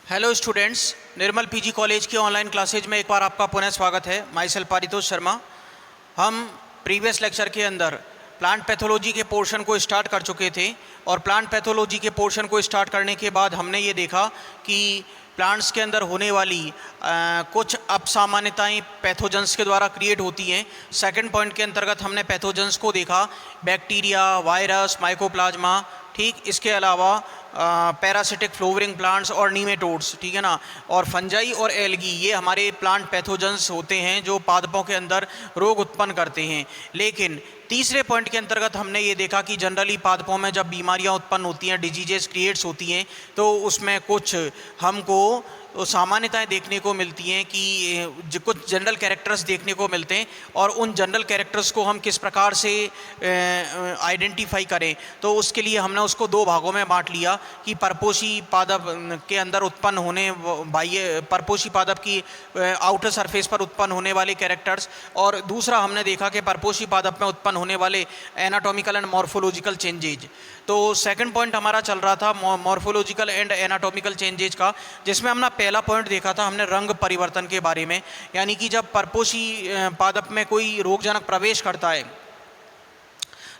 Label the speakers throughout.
Speaker 1: Hello students, निर्मल PG college के online classes में एक बार आपका पुनः स्वागत है। My self Paritosh Sharma. हम प्रीवियस लेक्चर के अंदर प्लांट पैथोलॉजी के पोर्शन को स्टार्ट कर चुके थे और प्लांट पैथोलॉजी के पोर्शन को स्टार्ट करने के बाद हमने ये देखा कि प्लांट्स के अंदर होने वाली कुछ अपसामान्यताएं पैथोजेंस के द्वारा क्रिएट होती हैं। सेकंड पॉइंट के अंतर्गत हमने पैथोजेंस को देखा, बैक्टीरिया, वायरस, माइकोप्लाज्मा, ठीक। इसके अलावा पैरासिटिक फ्लोवरिंग प्लांट्स और नीमेटोड्स, ठीक है ना, और फंजाई और एल्गी, ये हमारे प्लांट पैथोजेंस होते हैं जो पादपों के अंदर रोग उत्पन्न करते हैं। लेकिन तीसरे पॉइंट के अंतर्गत हमने ये देखा कि जनरली पादपों में जब बीमारियां उत्पन्न होती हैं, डिजीजेस क्रिएट्स होती हैं, तो उसमें कुछ हमको सामान्यताएं देखने को मिलती हैं कि कुछ जनरल कैरेक्टर्स देखने को मिलते हैं और उन जनरल कैरेक्टर्स को हम किस प्रकार से आइडेंटिफाई करें। तो उसके लिए हमने उसको दो भागों में बांट लिया कि परपोषी पादप के अंदर उत्पन्न होने बाह्य परपोषी पादप की आउटर सरफेस पर उत्पन्न होने वाले कैरेक्टर्स, और दूसरा हमने देखा कि परपोषी पादप में उत्पन्न होने वाले एनाटॉमिकल एंड मॉर्फोलॉजिकल चेंजेज। तो सेकंड पॉइंट हमारा चल रहा था मॉर्फोलॉजिकल एंड एनाटॉमिकल चेंजेज का, जिसमें हमने पहला पॉइंट देखा था हमने रंग परिवर्तन के बारे में। यानी कि जब परपोषी पादप में कोई रोगजनक प्रवेश करता है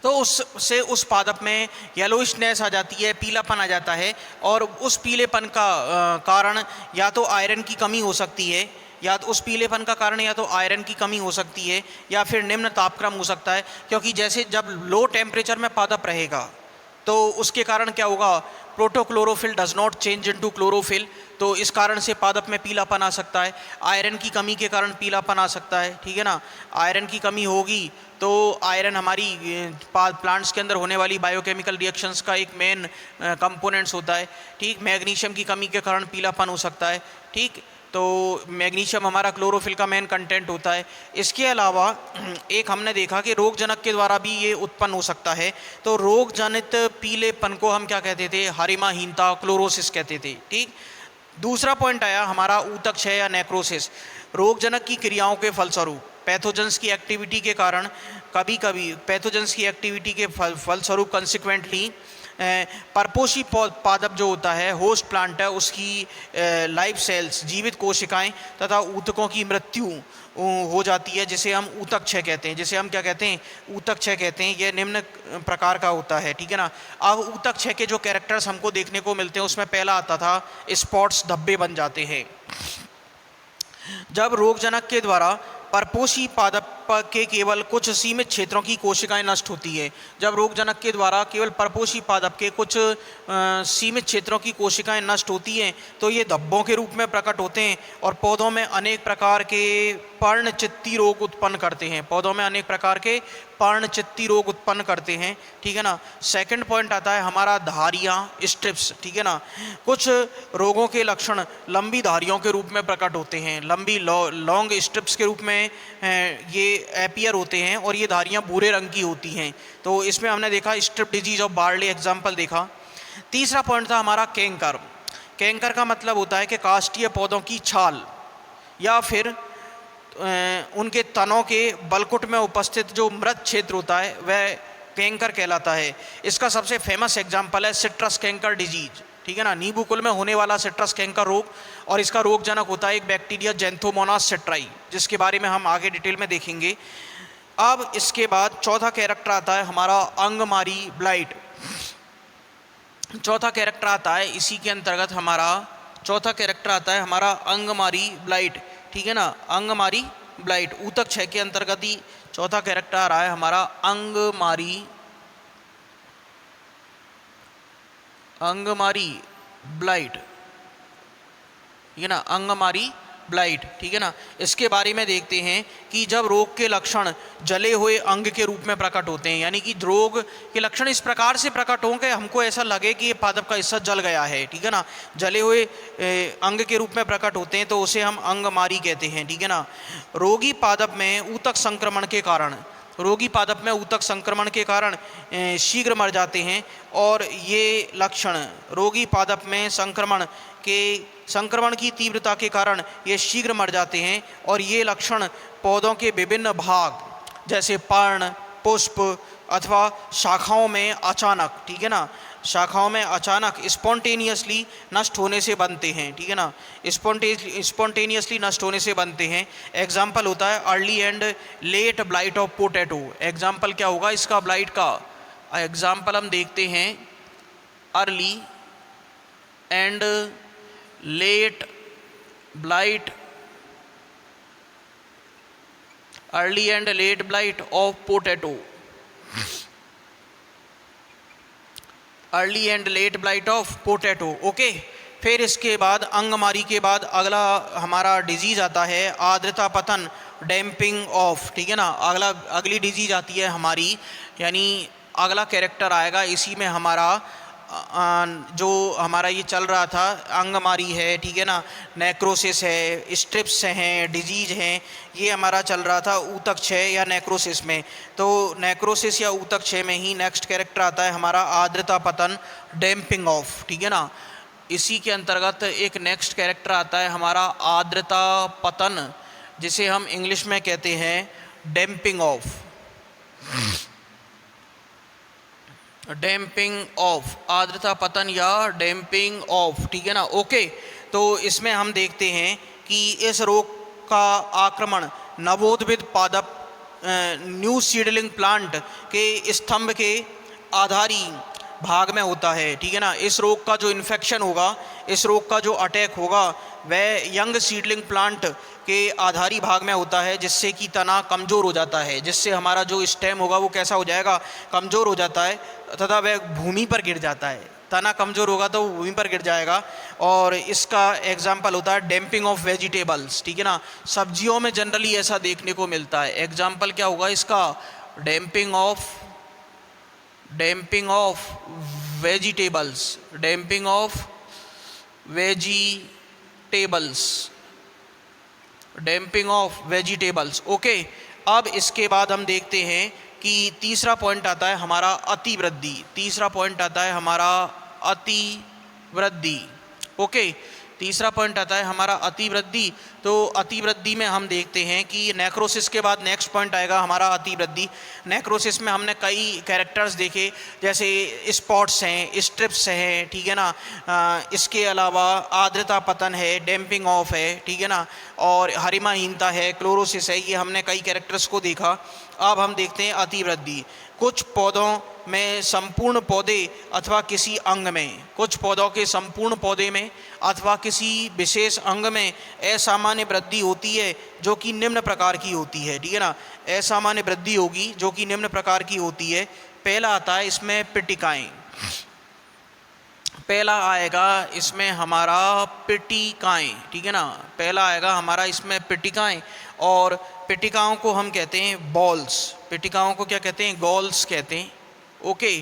Speaker 1: तो उससे उस पादप में येलोइशनेस आ जाती है, पीलापन आ जाता है, और उस पीलेपन का कारण या तो आयरन की कमी हो सकती है, या तो उस पीलेपन का कारण या तो आयरन की कमी हो सकती है या फिर निम्न तापक्रम हो सकता है। क्योंकि जैसे जब लो टेम्परेचर में पादप रहेगा तो उसके कारण क्या होगा, protochlorophyll does not change into chlorophyll, तो इस कारण से पादप में पीलापन आ सकता है। आयरन की कमी के कारण पीलापन आ सकता है, ठीक है ना। आयरन की कमी होगी तो आयरन हमारी प्लांट्स के अंदर होने वाली बायोकेमिकल रिएक्शंस का एक मेन कंपोनेंट्स होता है, ठीक। मैग्नीशियम की कमी के कारण पीलापन हो सकता है, ठीक। तो मैग्नीशियम हमारा क्लोरोफिल का मेन कंटेंट होता है। इसके अलावा एक हमने देखा कि रोगजनक के द्वारा भी ये उत्पन्न हो सकता है। तो रोग जनित पीलेपन को हम क्या कहते थे, हरिमाहीनता, क्लोरोसिस कहते थे, ठीक। दूसरा पॉइंट आया हमारा ऊतक क्षय या नेक्रोसिस। रोगजनक की क्रियाओं के फलस्वरूप पैथोजेंस की एक्टिविटी के कारण कभी कभी पैथोजेंस की एक्टिविटी के फलस्वरूप कंसिक्वेंटली परपोषी पादप जो होता है, होस्ट प्लांट है, उसकी लाइफ सेल्स, जीवित कोशिकाएं तथा ऊतकों की मृत्यु हो जाती है, जिसे हम ऊतक क्षय कहते हैं। जिसे हम क्या कहते हैं, ऊतक क्षय कहते हैं। यह निम्न प्रकार का होता है, ठीक है ना। अब ऊतक क्षय के जो कैरेक्टर्स हमको देखने को मिलते हैं उसमें पहला आता था स्पॉट्स, धब्बे बन जाते हैं। जब रोगजनक के द्वारा परपोषी पादप के केवल कुछ सीमित क्षेत्रों की कोशिकाएं नष्ट होती है, जब रोगजनक के द्वारा केवल परपोषी पादप के कुछ सीमित क्षेत्रों की कोशिकाएं नष्ट होती हैं तो ये धब्बों के रूप में प्रकट होते हैं और पौधों में अनेक प्रकार के पर्णचित्ती रोग उत्पन्न करते हैं। पौधों में अनेक प्रकार के पर्णचित्ती रोग उत्पन्न करते हैं, ठीक है ना। सेकंड पॉइंट आता है हमारा धारियाँ, स्ट्रिप्स, ठीक है ना। कुछ रोगों के लक्षण लंबी धारियों के रूप में प्रकट होते हैं, लंबी लॉन्ग स्ट्रिप्स के रूप में ये एपियर होते हैं और ये धारियाँ भूरे रंग की होती हैं। तो इसमें हमने देखा strip disease of barley example देखा। तीसरा पॉइंट था हमारा कैंकर। कैंकर का मतलब होता है कि काष्ठीय पौधों की छाल या फिर उनके तनों के बलकुट में उपस्थित जो मृत क्षेत्र होता है वह कैंकर कहलाता है। इसका सबसे फेमस एग्जाम्पल है सिट्रस कैंकर डिजीज, ठीक है ना, नींबू कुल में होने वाला सिट्रस कैंकर रोग, और इसका रोगजनक होता है एक बैक्टीरिया जैंथोमोनास सिट्राई, जिसके बारे में हम आगे डिटेल में देखेंगे। अब इसके बाद चौथा कैरेक्टर आता है हमारा अंगमारी ब्लाइट। चौथा कैरेक्टर आता है इसी के अंतर्गत हमारा चौथा कैरेक्टर आता है हमारा अंगमारी ब्लाइट, ठीक है ना। अंगमारी ब्लाइट ऊतक क्षय के अंतर्गत ही चौथा कैरेक्टर आ रहा है हमारा अंगमारी ब्लाइट, ठीक है ना, अंगमारी ब्लाइट, ठीक है ना। इसके बारे में देखते हैं कि जब रोग के लक्षण जले हुए अंग के रूप में प्रकट होते हैं, यानी कि रोग के लक्षण इस प्रकार से प्रकट हों कि हमको ऐसा लगे कि ये पादप का हिस्सा जल गया है, ठीक है ना, जले हुए अंग के रूप में प्रकट होते हैं तो उसे हम अंगमारी कहते हैं, ठीक है ना। रोगी पादप में ऊतक संक्रमण के कारण शीघ्र मर जाते हैं, और ये लक्षण रोगी पादप में संक्रमण की तीव्रता के कारण ये शीघ्र मर जाते हैं, और ये लक्षण पौधों के विभिन्न भाग जैसे पर्ण, पुष्प, अथवा शाखाओं में अचानक, ठीक है ना, शाखाओं में अचानक स्पॉन्टेनियसली नष्ट होने से बनते हैं, ठीक है ना, स्पॉन्टेनियसली नष्ट होने से बनते हैं। एग्जाम्पल होता है early and let blight of potato. Example क्या होगा इसका ब्लाइट का? एग्जाम्पल हम देखते हैं early and let blight, early and let blight of potato, early and let blight of potato. Okay, फिर इसके बाद अंगमारी के बाद अगला हमारा डिजीज आता है आर्द्रता पतन, डैम्पिंग ऑफ, ठीक है ना। अगली डिजीज आती है हमारी, यानी अगला कैरेक्टर आएगा इसी में हमारा जो हमारा ये चल रहा था अंगमारी है, ठीक है ना, नेक्रोसिस है, स्ट्रिप्स हैं, डिजीज हैं, ये हमारा चल रहा था ऊतक क्षय या नेक्रोसिस में। तो नेक्रोसिस या ऊतक क्षय में ही नेक्स्ट कैरेक्टर आता है हमारा आर्द्रता पतन, डैम्पिंग ऑफ, ठीक है ना। इसी के अंतर्गत एक नेक्स्ट कैरेक्टर आता है हमारा आर्द्रता पतन, जिसे हम इंग्लिश में कहते हैं डैम्पिंग ऑफ, डैम्पिंग ऑफ, आर्द्रता पतन या डैम्पिंग ऑफ, ठीक है ना। ओके, तो इसमें हम देखते हैं कि इस रोग का आक्रमण नवोद्भिद पादप न्यू सीडलिंग प्लांट के स्तंभ के आधारी भाग में होता है, ठीक है ना। इस रोग का जो इन्फेक्शन होगा, इस रोग का जो अटैक होगा वह यंग सीडलिंग प्लांट के आधारी भाग में होता है, जिससे कि तना कमज़ोर हो जाता है, जिससे हमारा जो स्टेम होगा वो कैसा हो जाएगा, कमज़ोर हो जाता है तथा वह भूमि पर गिर जाता है। तना कमज़ोर होगा तो वो भूमि पर गिर जाएगा। और इसका एग्जाम्पल होता है डैम्पिंग ऑफ वेजिटेबल्स, ठीक है ना। सब्जियों में जनरली ऐसा देखने को मिलता है। एग्जाम्पल क्या होगा इसका? Damping off vegetables, damping off vegetables, damping off vegetables. Okay, अब इसके बाद हम देखते हैं कि तीसरा पॉइंट आता है हमारा अतिवृद्धि। तीसरा पॉइंट आता है हमारा अतिवृद्धि। ओके, तीसरा पॉइंट आता है हमारा अतिवृद्धि। तो अतिवृद्धि में हम देखते हैं कि नेक्रोसिस के बाद नेक्स्ट पॉइंट आएगा हमारा अतिवृद्धि। नेक्रोसिस में हमने कई कैरेक्टर्स देखे, जैसे स्पॉट्स हैं, स्ट्रिप्स हैं, ठीक है ना। इसके अलावा आर्द्रता पतन है, डैम्पिंग ऑफ है, ठीक है ना, और हरिमाहीनता है, क्लोरोसिस है, ये हमने कई कैरेक्टर्स को देखा। अब हम देखते हैं अतिवृद्धि। कुछ पौधों में संपूर्ण पौधे अथवा किसी अंग में, कुछ पौधों के संपूर्ण पौधे में अथवा किसी विशेष अंग में असामान्य वृद्धि होती है जो कि निम्न प्रकार की होती है, ठीक है ना। असामान्य वृद्धि होगी जो कि निम्न प्रकार की होती है। पहला आता है इसमें पिटिकाएँ, पहला आएगा इसमें हमारा पिटिकाएँ, ठीक है ना। पहला आएगा हमारा इसमें पिटिकाएँ, और पिटिकाओं को हम कहते हैं बॉल्स। पिटिकाओं को क्या कहते हैं? गॉल्स कहते हैं। ओके,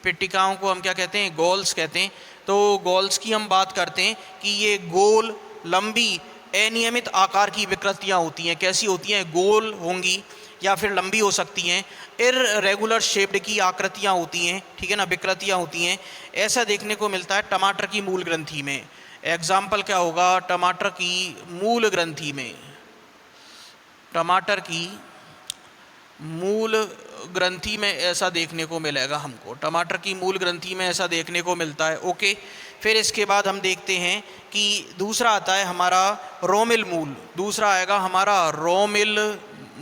Speaker 1: पिटिकाओं को हम क्या कहते हैं? गॉल्स कहते हैं। तो गॉल्स की हम बात करते हैं कि ये गोल, लंबी, अनियमित आकार की विकृतियाँ होती हैं। कैसी होती हैं? गोल होंगी या फिर लंबी हो सकती हैं। इररेगुलर शेप्ड की आकृतियाँ होती हैं, ठीक है ना, विकृतियाँ होती हैं। ऐसा देखने को मिलता है टमाटर की मूल ग्रंथि में। एग्जाम्पल क्या होगा? टमाटर की मूल ग्रंथि में, टमाटर की मूल ग्रंथि में ऐसा देखने को मिलेगा हमको। टमाटर की मूल ग्रंथि में ऐसा देखने को मिलता है। ओके, फिर इसके बाद हम देखते हैं कि दूसरा आता है हमारा रोमिल मूल। दूसरा आएगा हमारा रोमिल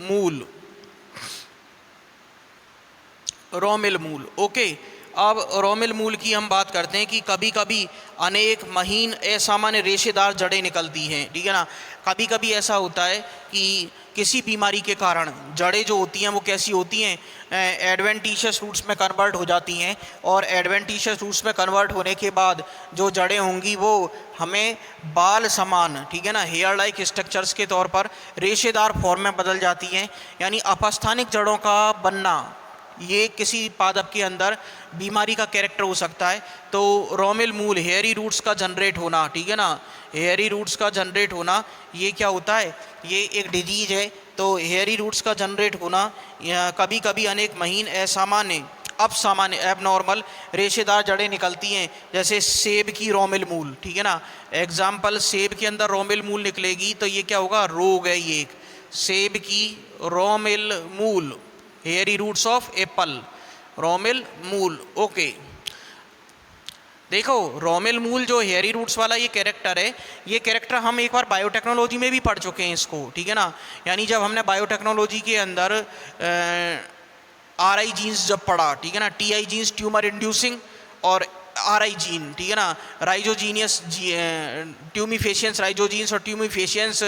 Speaker 1: मूल, रोमिल मूल। ओके, अब रोमिल मूल की हम बात करते हैं कि कभी कभी अनेक महीन असामान्य रेशेदार जड़ें निकलती हैं, ठीक है ना। कभी कभी ऐसा होता है कि किसी बीमारी के कारण जड़ें जो होती हैं वो कैसी होती हैं? एडवेंटिशियस रूट्स में कन्वर्ट हो जाती हैं, और एडवेंटिशियस रूट्स में कन्वर्ट होने के बाद जो जड़ें होंगी वो हमें बाल समान, ठीक है ना, हेयर लाइक स्ट्रक्चर्स के तौर पर रेशेदार फॉर्म में बदल जाती हैं। यानी अपस्थानिक जड़ों का बनना, ये किसी पादप के अंदर बीमारी का कैरेक्टर हो सकता है। तो रोमिल मूल, हेयरी रूट्स का जनरेट होना, ठीक है ना, हेयरी रूट्स का जनरेट होना, ये क्या होता है? ये एक डिजीज है। तो हेयरी रूट्स का जनरेट होना, कभी कभी अनेक महीन असामान्य, अपसामान्य, एबनॉर्मल रेशेदार जड़ें निकलती हैं, जैसे सेब की रोमिल मूल, ठीक है ना। एग्जाम्पल, सेब के अंदर रोमिल मूल निकलेगी तो ये क्या होगा? रोग है ये एक। सेब की रोमिल मूल, हेयरी रूट्स ऑफ एप्पल। रोमिल मूल। ओके, देखो रोमिल मूल जो हेयरी रूट्स वाला ये कैरेक्टर है, ये कैरेक्टर हम एक बार बायोटेक्नोलॉजी में भी पढ़ चुके हैं इसको, ठीक है ना। यानी जब हमने बायोटेक्नोलॉजी के अंदर आर आई जीन्स जब पढ़ा, ठीक है ना, T I genes tumour inducing और आर आई जीन, ठीक है ना, राइजोजीनियस ट्यूमिफेशियंस राइजोजीन्स और ट्यूमिफेशियंस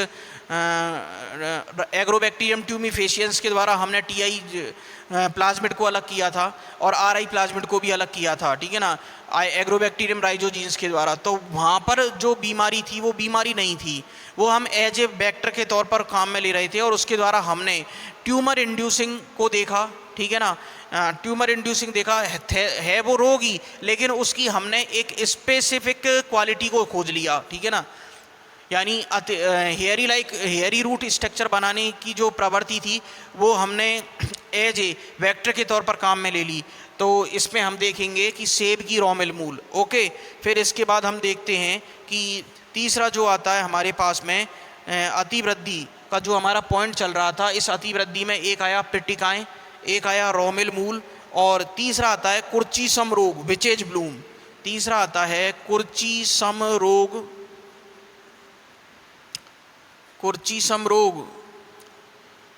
Speaker 1: एग्रोबैक्टीरियम ट्यूमिफेशियंस के द्वारा हमने टी आई प्लाज्मिड को अलग किया था और आर आई प्लाज्मिड को भी अलग किया था, ठीक है ना, एग्रोबैक्टीरियम राइजोजीन्स के द्वारा। तो वहाँ पर जो बीमारी थी वो बीमारी नहीं थी, वो हम एज ए वेक्टर के तौर पर काम में ले रहे थे और उसके द्वारा हमने ट्यूमर इंड्यूसिंग को देखा, ठीक है ना। ट्यूमर इंड्यूसिंग देखा है वो रोग ही, लेकिन उसकी हमने एक स्पेसिफिक क्वालिटी को खोज लिया, ठीक है ना। यानी हेयरी रूट स्ट्रक्चर बनाने की जो प्रवृत्ति थी वो हमने एज ए वेक्टर के तौर पर काम में ले ली। तो इसमें हम देखेंगे कि सेब की रोमिल मूल। ओके, फिर इसके बाद हम देखते हैं कि तीसरा जो आता है हमारे पास में अतिवृद्धि का जो हमारा पॉइंट चल रहा था, इस अतिवृद्धि में एक आया पिट्टिकाएँ, एक आया रोमिल मूल और तीसरा आता है कुर्ची सम रोग विचेज ब्लूम। तीसरा आता है कुर्ची सम रोग, कुर्ची सम रोग,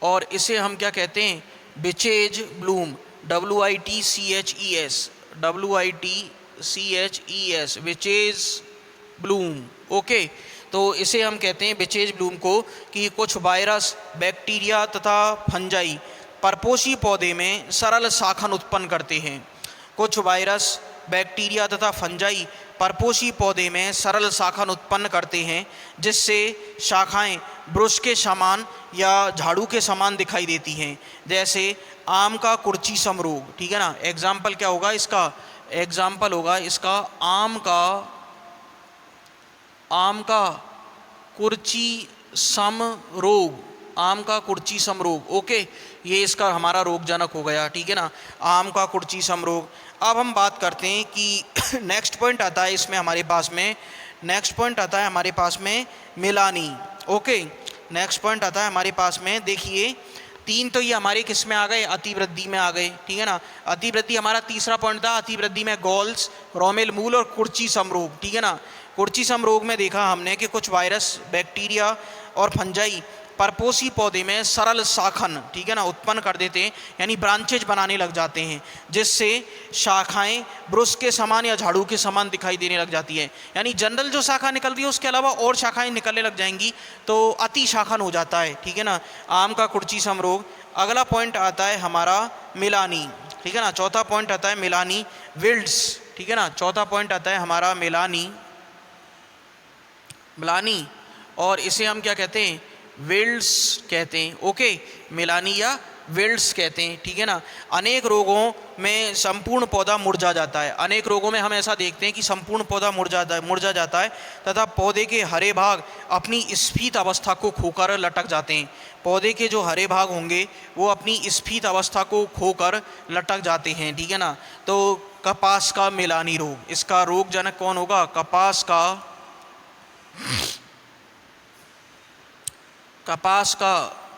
Speaker 1: और इसे हम क्या कहते हैं, witches Bloom, WITCHES, WITCHES, witches Bloom. Okay, तो इसे हम कहते हैं विचेज ब्लूम को कि कुछ वायरस, बैक्टीरिया तथा फंजाई परपोषी पौधे में सरल शाखन उत्पन्न करते हैं। कुछ वायरस, बैक्टीरिया तथा फंजाई परपोषी पौधे में सरल शाखन उत्पन्न करते हैं, जिससे शाखाएं ब्रुश के समान या झाड़ू के समान दिखाई देती हैं, जैसे आम का कुर्ची सम रोग, ठीक है ना। एग्जाम्पल क्या होगा इसका, एग्जाम्पल होगा इसका आम का कुर्ची सम रोग, आम का कुर्ची सम रोग। ओके, ये इसका हमारा रोगजनक हो गया, ठीक है ना, आम का कुर्ची सम रोग। अब हम बात करते हैं कि नेक्स्ट पॉइंट आता है इसमें हमारे पास में, नेक्स्ट पॉइंट आता है हमारे पास में मिलानी। ओके, नेक्स्ट पॉइंट आता है हमारे पास में, देखिए तीन तो ये हमारे किस में आ गए, अतिवृद्धि में आ गए, ठीक है ना। अतिवृद्धि हमारा तीसरा पॉइंट था, अतिवृद्धि में गॉल्स, रोमिल मूल और कुर्ची सम रोग, ठीक है ना। कुर्ची सम रोग में देखा हमने कि कुछ वायरस, बैक्टीरिया और फंजाई परपोषी पौधे में सरल शाखन, ठीक है ना, उत्पन्न कर देते हैं, यानी ब्रांचेज बनाने लग जाते हैं, जिससे शाखाएं ब्रुश के समान या झाड़ू के समान दिखाई देने लग जाती है। यानी जनरल जो शाखा निकल रही है उसके अलावा और शाखाएं निकलने लग जाएंगी तो अति शाखन हो जाता है, ठीक है ना, आम का कुर्ची सम रोग। अगला पॉइंट आता है हमारा मिलानी, ठीक है ना। चौथा पॉइंट आता है मिलानी विल्ड्स, ठीक है ना। चौथा पॉइंट आता है हमारा मिलानी, और इसे हम क्या कहते हैं, विल्ड्स कहते हैं। ओके, मिलानी या विल्ड्स कहते हैं, ठीक है ना। अनेक रोगों में संपूर्ण पौधा मुरझा जाता है, अनेक रोगों में हम ऐसा देखते हैं कि संपूर्ण पौधा मुरझा जाता है तथा पौधे के हरे भाग अपनी स्फीत अवस्था को खोकर लटक जाते हैं। पौधे के जो हरे भाग होंगे वो अपनी स्फीत अवस्था को खोकर लटक जाते हैं, ठीक है ना। तो कपास का मिलानी रोग, इसका रोगजनक कौन होगा, कपास का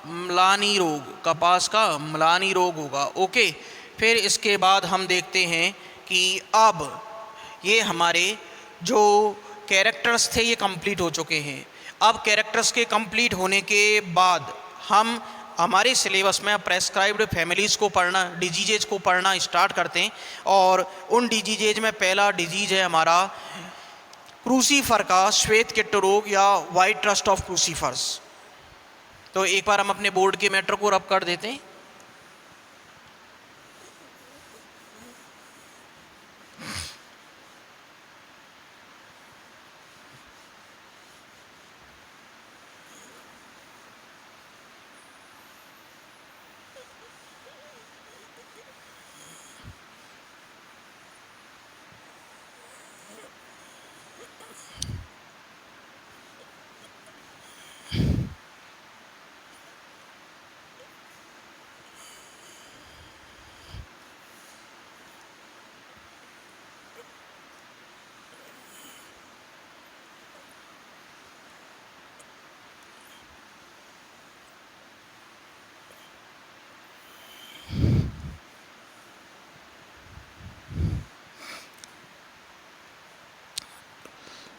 Speaker 1: म्लानी रोग, कपास का म्लानी रोग होगा। ओके, फिर इसके बाद हम देखते हैं कि अब ये हमारे जो कैरेक्टर्स थे ये कंप्लीट हो चुके हैं। अब कैरेक्टर्स के कंप्लीट होने के बाद हम हमारे सिलेबस में प्रेस्क्राइब्ड फैमिलीज़ को पढ़ना, डिजीजेज को पढ़ना स्टार्ट करते हैं। और उन डिजीजेज में पहला डिजीज है हमारा क्रूसीफर का श्वेत किट्ट रोग या वाइट रस्ट ऑफ क्रूसीफर्स। तो एक बार हम अपने बोर्ड के मैटर को रब कर देते हैं।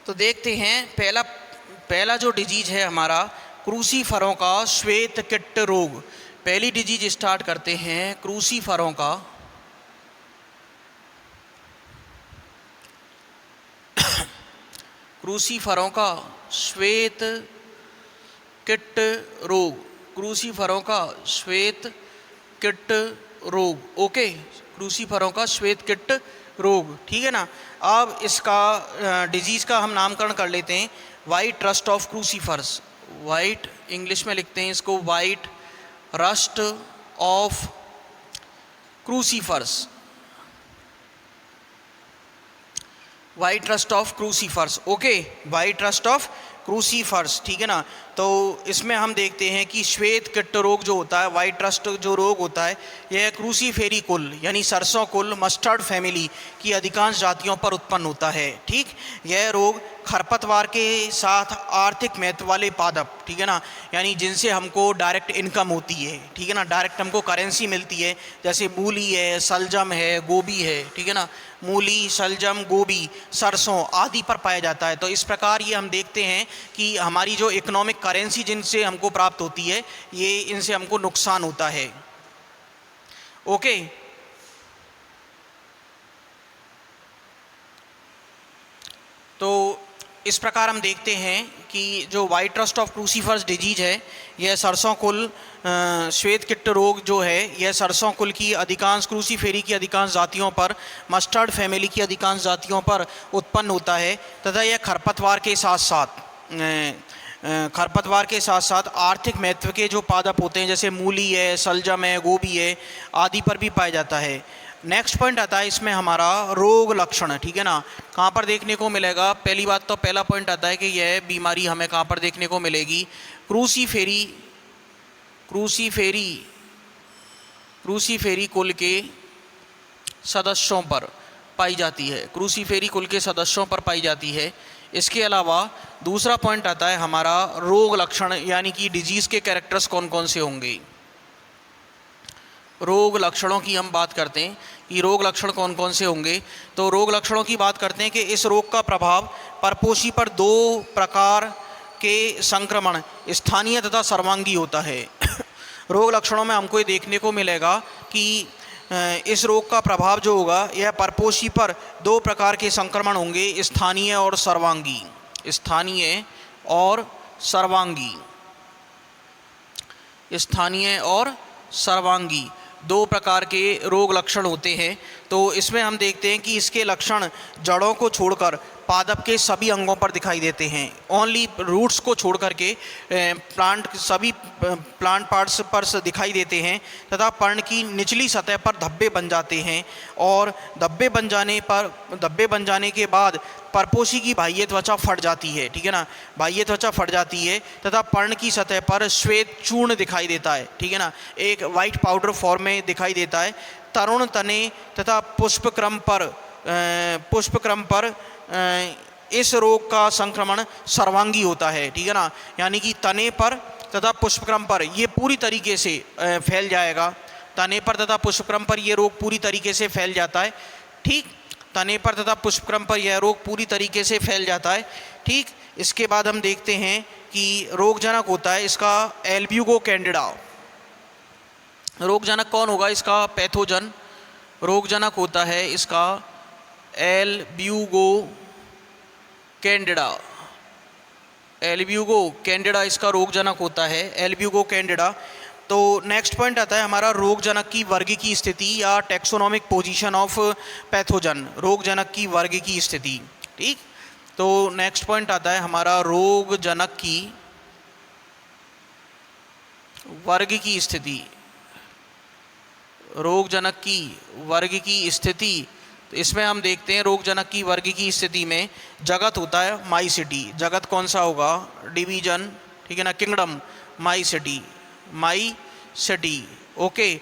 Speaker 1: तो देखते हैं पहला जो डिजीज है हमारा क्रूसीफरों का श्वेत कीट रोग। पहली डिजीज स्टार्ट करते हैं क्रूसीफरों का क्रूसीफरों का श्वेत कीट रोग। क्रूसीफरों का श्वेत कीट रोग। ओके, क्रूसीफरों का श्वेत कीट रोग, ठीक है ना। अब इसका डिजीज़ का हम नामकरण कर लेते हैं white rust of crucifers. White English में लिखते हैं इसको white rust of crucifers. White rust of crucifers. Okay, white rust of crucifers, ठीक है ना। तो इसमें हम देखते हैं कि श्वेत कीट रोग जो होता है, वाइट रस्ट जो रोग होता है, यह क्रूसीफेरी कुल यानी सरसों कुल मस्टर्ड फैमिली की अधिकांश जातियों पर उत्पन्न होता है। ठीक, यह रोग खरपतवार के साथ आर्थिक महत्व वाले पादप, ठीक है ना, यानी जिनसे हमको डायरेक्ट इनकम होती है, ठीक है ना, डायरेक्ट हमको करेंसी मिलती है, जैसे मूली है, सलजम है, गोभी है, ठीक है ना, मूली, सलजम, गोभी, सरसों आदि पर पाया जाता है। तो इस प्रकार ये हम देखते हैं कि हमारी जो इकोनॉमिक करेंसी जिनसे हमको प्राप्त होती है, ये इनसे हमको नुकसान होता है। ओके, तो इस प्रकार हम देखते हैं कि जो white rust of crucifers disease है, यह सरसों कुल श्वेत कीट रोग जो है, यह सरसों कुल की अधिकांश क्रूसीफेरी की अधिकांश जातियों पर, मस्टर्ड फैमिली की अधिकांश जातियों पर उत्पन्न होता है तथा यह खरपतवार के साथ साथ आर्थिक महत्व के जो पादप होते हैं, जैसे मूली है, सलजम है, गोभी है आदि पर भी पाया जाता है। नेक्स्ट पॉइंट आता है इसमें हमारा रोग लक्षण, ठीक है ना। कहाँ पर देखने को मिलेगा? पहली बात तो पहला पॉइंट आता है कि यह बीमारी हमें कहाँ पर देखने को मिलेगी? क्रूसीफेरी कुल के सदस्यों पर पाई जाती है। क्रूसीफेरी कुल के सदस्यों पर पाई जाती है। इसके अलावा दूसरा पॉइंट आता है हमारा रोग लक्षण, यानी कि डिजीज़ के कैरेक्टर्स कौन कौन से होंगे। रोग लक्षणों की हम बात करते हैं कि रोग लक्षण कौन कौन से होंगे। तो रोग लक्षणों की बात करते हैं कि इस रोग का प्रभाव परपोषी पर दो प्रकार के संक्रमण स्थानीय तथा सर्वांगी होता है। रोग लक्षणों में हमको ये देखने को मिलेगा कि इस रोग का प्रभाव जो होगा यह परपोषी पर दो प्रकार के संक्रमण होंगे, स्थानीय और सर्वांगी। स्थानीय और सर्वांगी, स्थानीय और सर्वांगी दो प्रकार के रोग लक्षण होते हैं। तो इसमें हम देखते हैं कि इसके लक्षण जड़ों को छोड़कर पादप के सभी अंगों पर दिखाई देते हैं। ओनली रूट्स को छोड़ करके सभी प्लांट पार्ट्स पर दिखाई देते हैं तथा पर्ण की निचली सतह पर धब्बे बन जाते हैं और धब्बे बन जाने के बाद परपोषी की बाह्य त्वचा फट जाती है, ठीक है ना, बाह्य त्वचा फट जाती है तथा पर्ण की सतह पर श्वेत चूर्ण दिखाई देता है, ठीक है ना, एक वाइट पाउडर फॉर्म में दिखाई देता है। तरुण तने तथा पुष्पक्रम पर इस रोग का संक्रमण सर्वांगी होता है, ठीक है ना, यानी कि तने पर तथा पुष्पक्रम पर ये पूरी तरीके से फैल जाएगा। तने पर तथा पुष्पक्रम पर यह रोग पूरी तरीके से फैल जाता है। ठीक, तने पर तथा पुष्पक्रम पर यह रोग पूरी तरीके से फैल जाता है। ठीक, इसके बाद हम देखते हैं कि रोगजनक होता है इसका एल्ब्यूगो कैंडिडा। रोगजनक कौन होगा? इसका पैथोजन रोगजनक होता है इसका एल्ब्यूगो कैंडिडा। एल्ब्यूगो कैंडिडा इसका रोगजनक होता है, एल्ब्यूगो कैंडिडा। तो नेक्स्ट पॉइंट आता है हमारा रोगजनक की वर्ग की स्थिति या टैक्सोनॉमिक पोजीशन ऑफ पैथोजन, रोगजनक की वर्ग की स्थिति। ठीक, तो नेक्स्ट पॉइंट आता है हमारा रोगजनक की वर्ग की स्थिति। रोगजनक की वर्ग की स्थिति, तो इसमें हम देखते हैं रोगजनक की वर्ग की स्थिति में जगत होता है माइसिटी। जगत कौन सा होगा? डिवीजन, ठीक है ना, किंगडम, माइसिटी, माइसिटी। ओके,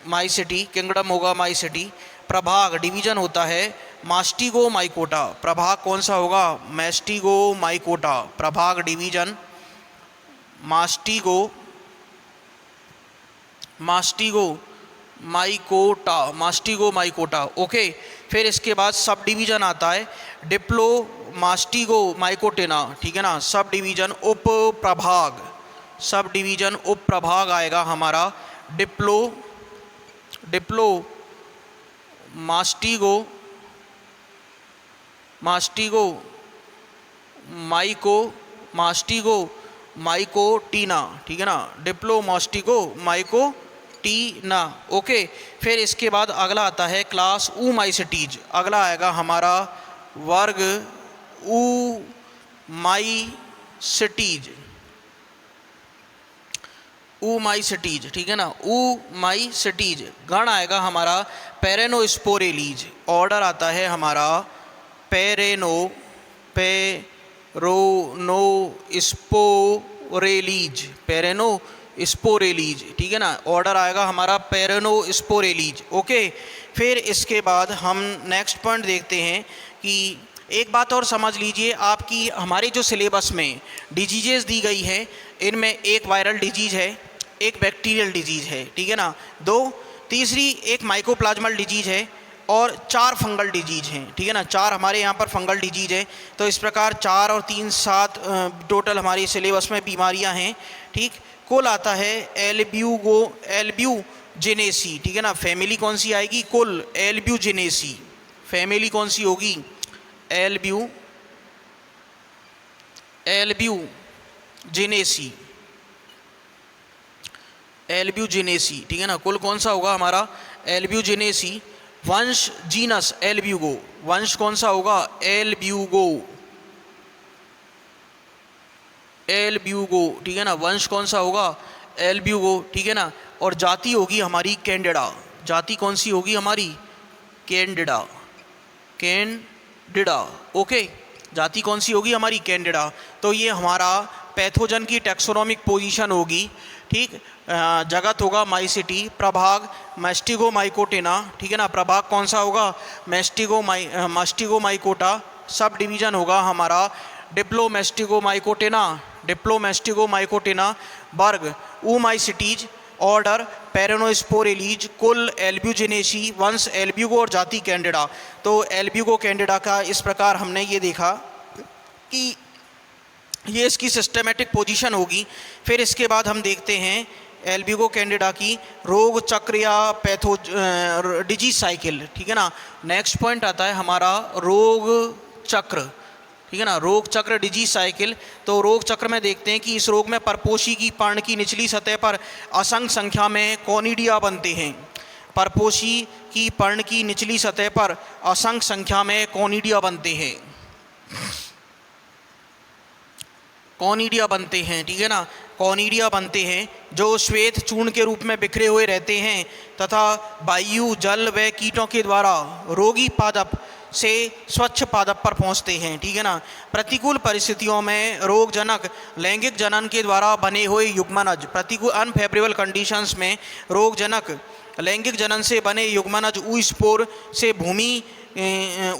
Speaker 1: माइसिटी किंगडम होगा माइसिटी। प्रभाग डिवीजन होता है मास्टिगो माइकोटा। प्रभाग कौन सा होगा? मैस्टिगो माइकोटा। प्रभाग डिवीजन मास्टिगो माइकोटा। ओके, फिर इसके बाद सब डिवीज़न आता है डिप्लोमास्टिगो माइकोटेना, ठीक है ना। सब डिवीज़न उप प्रभाग, सब डिवीज़न उप प्रभाग आएगा हमारा डिप्लोमास्टिगो माइकोटीना, ठीक है ना। डिप्लोमास्टिगो माइकोटीना, ओके। फिर इसके बाद अगला आता है क्लास ऊमाइसिटीज। अगला आएगा हमारा वर्ग ऊमाइसिटीज, ठीक है ना। ऊमाइसिटीज। गण आएगा हमारा पेरेनोस्पोरेलीज। ऑर्डर आता है हमारा पेरेनोस्पोरेलीज, ठीक है ना। ऑर्डर आएगा हमारा पेरेनोस्पोरेलीज, ओके। फिर इसके बाद हम नेक्स्ट पॉइंट देखते हैं कि एक बात और समझ लीजिए, आपकी हमारे जो सिलेबस में डिजीजेस दी गई है, इनमें एक वायरल डिजीज है, एक बैक्टीरियल डिजीज है, ठीक है ना। तीसरी एक माइकोप्लाज्मल डिजीज है और 4 फंगल डिजीज हैं, ठीक है ना। 4 हमारे यहाँ पर फंगल डिजीज है। तो इस प्रकार 4 और 3 7 टोटल हमारी सिलेबस में बीमारियाँ हैं, ठीक। कुल आता है एल्ब्यूजिनेसी, ठीक है ना। फैमिली कौन सी आएगी? कुल एल्ब्यूजिनेसी। फैमिली कौन सी होगी? एल्ब्यूजिनेसी, ठीक है ना। कुल कौन सा होगा हमारा? एल्ब्यूजिनेसी। वंश जीनस एल्ब्यूगो। वंश कौन सा होगा? एल्ब्यूगो, ठीक है ना। वंश कौन सा होगा? एल्ब्यूगो, ठीक है ना। और जाति होगी हमारी कैंडिडा। जाति कौन सी होगी हमारी? Candida, okay. जाति कौन सी होगी हमारी? कैंडिडा। तो ये हमारा पैथोजन की टैक्सोनॉमिक पोजीशन होगी, ठीक। जगत होगा माइसिटी, प्रभाग मैस्टिगोमाइकोटेना, ठीक है ना। प्रभाग कौन सा होगा? मैस्टिगोमाइकोटा। सब डिवीज़न होगा हमारा डिप्लोमेस्टिगोमाइकोटेना। वर्ग ऊमाइसिटीज। ऑर्डर पेरेनोस्पोरेलीज। कुल एल्ब्यूजिनेसी। वंश एल्ब्यूगो और जाति कैंडिडा। तो एल्ब्यूगो कैंडिडा का इस प्रकार हमने ये देखा कि ये इसकी सिस्टमेटिक पोजीशन होगी। फिर इसके बाद हम देखते हैं एल्ब्यूगो कैंडिडा की रोग चक्र या डिजीज साइकिल, ठीक है ना। नेक्स्ट पॉइंट आता है हमारा रोग चक्र, ठीक है ना। रोग चक्र, डिजीज साइकिल। तो रोग चक्र में देखते हैं कि इस रोग में परपोषी की पर्ण की निचली सतह पर असंख्य संख्या में कॉनिडिया बनते हैं। परपोषी की पर्ण की निचली सतह पर असंख्य संख्या में कॉनिडिया बनते हैं, ठीक है ना। कॉनिडिया बनते हैं जो श्वेत चूर्ण के रूप में बिखरे हुए रहते हैं तथा वायु, जल व कीटों के द्वारा रोगी पादप से स्वच्छ पादप पर पहुंचते हैं, ठीक है ना। प्रतिकूल परिस्थितियों में रोगजनक लैंगिक जनन के द्वारा बने हुए युग्मनज, प्रतिकूल अनफेवरेबल कंडीशंस में रोगजनक लैंगिक जनन से बने युग्मनज ऊस्पोर से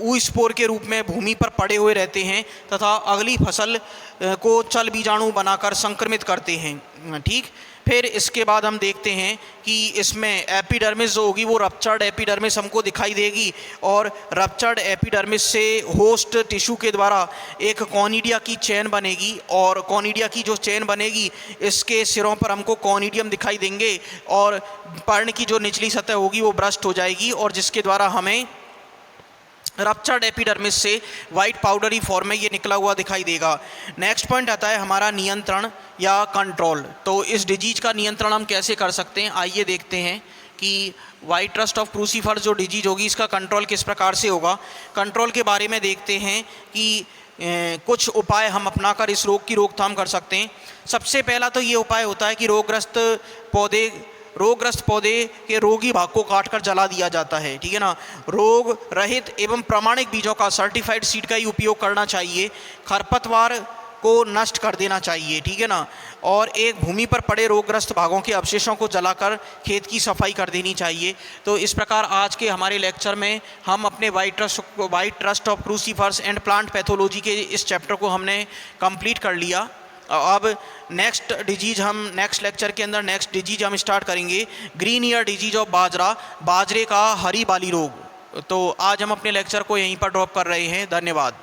Speaker 1: ऊस्पोर के रूप में भूमि पर पड़े हुए रहते हैं तथा अगली फसल को चल बीजाणु बनाकर संक्रमित करते हैं, ठीक। फिर इसके बाद हम देखते हैं कि इसमें एपिडर्मिस जो होगी वो रप्चर्ड एपिडर्मिस हमको दिखाई देगी और रप्चर्ड एपिडर्मिस से होस्ट टिश्यू के द्वारा एक कॉनिडिया की चेन बनेगी और कॉनिडिया की जो चेन बनेगी इसके सिरों पर हमको कॉनिडियम दिखाई देंगे और पर्ण की जो निचली सतह होगी वो ब्रस्ट हो जाएगी और जिसके द्वारा हमें रप्चर्ड एपिडर्मिस से वाइट पाउडरी फॉर्म में ये निकला हुआ दिखाई देगा। नेक्स्ट पॉइंट आता है हमारा नियंत्रण या कंट्रोल। तो इस डिजीज का नियंत्रण हम कैसे कर सकते हैं, आइए देखते हैं कि वाइट रस्ट ऑफ क्रूसीफर्स जो डिजीज होगी इसका कंट्रोल किस प्रकार से होगा। कंट्रोल के बारे में देखते हैं कि कुछ उपाय हम अपनाकर इस रोग की रोकथाम कर सकते हैं। सबसे पहला तो ये उपाय होता है कि रोगग्रस्त पौधे के रोगी भाग को काटकर जला दिया जाता है, ठीक है ना। रोग रहित एवं प्रामाणिक बीजों का सर्टिफाइड सीड का ही उपयोग करना चाहिए। खरपतवार को नष्ट कर देना चाहिए, ठीक है ना। और एक भूमि पर पड़े रोगग्रस्त भागों के अवशेषों को जलाकर खेत की सफाई कर देनी चाहिए। तो इस प्रकार आज के हमारे लेक्चर में हम अपने white rust of crucifers and plant pathology के इस चैप्टर को हमने कंप्लीट कर लिया। अब नेक्स्ट लेक्चर के अंदर नेक्स्ट डिजीज हम स्टार्ट करेंगे ग्रीन ईयर डिजीज ऑफ बाजरा, बाजरे का हरी बाली रोग। तो आज हम अपने लेक्चर को यहीं पर ड्रॉप कर रहे हैं। धन्यवाद।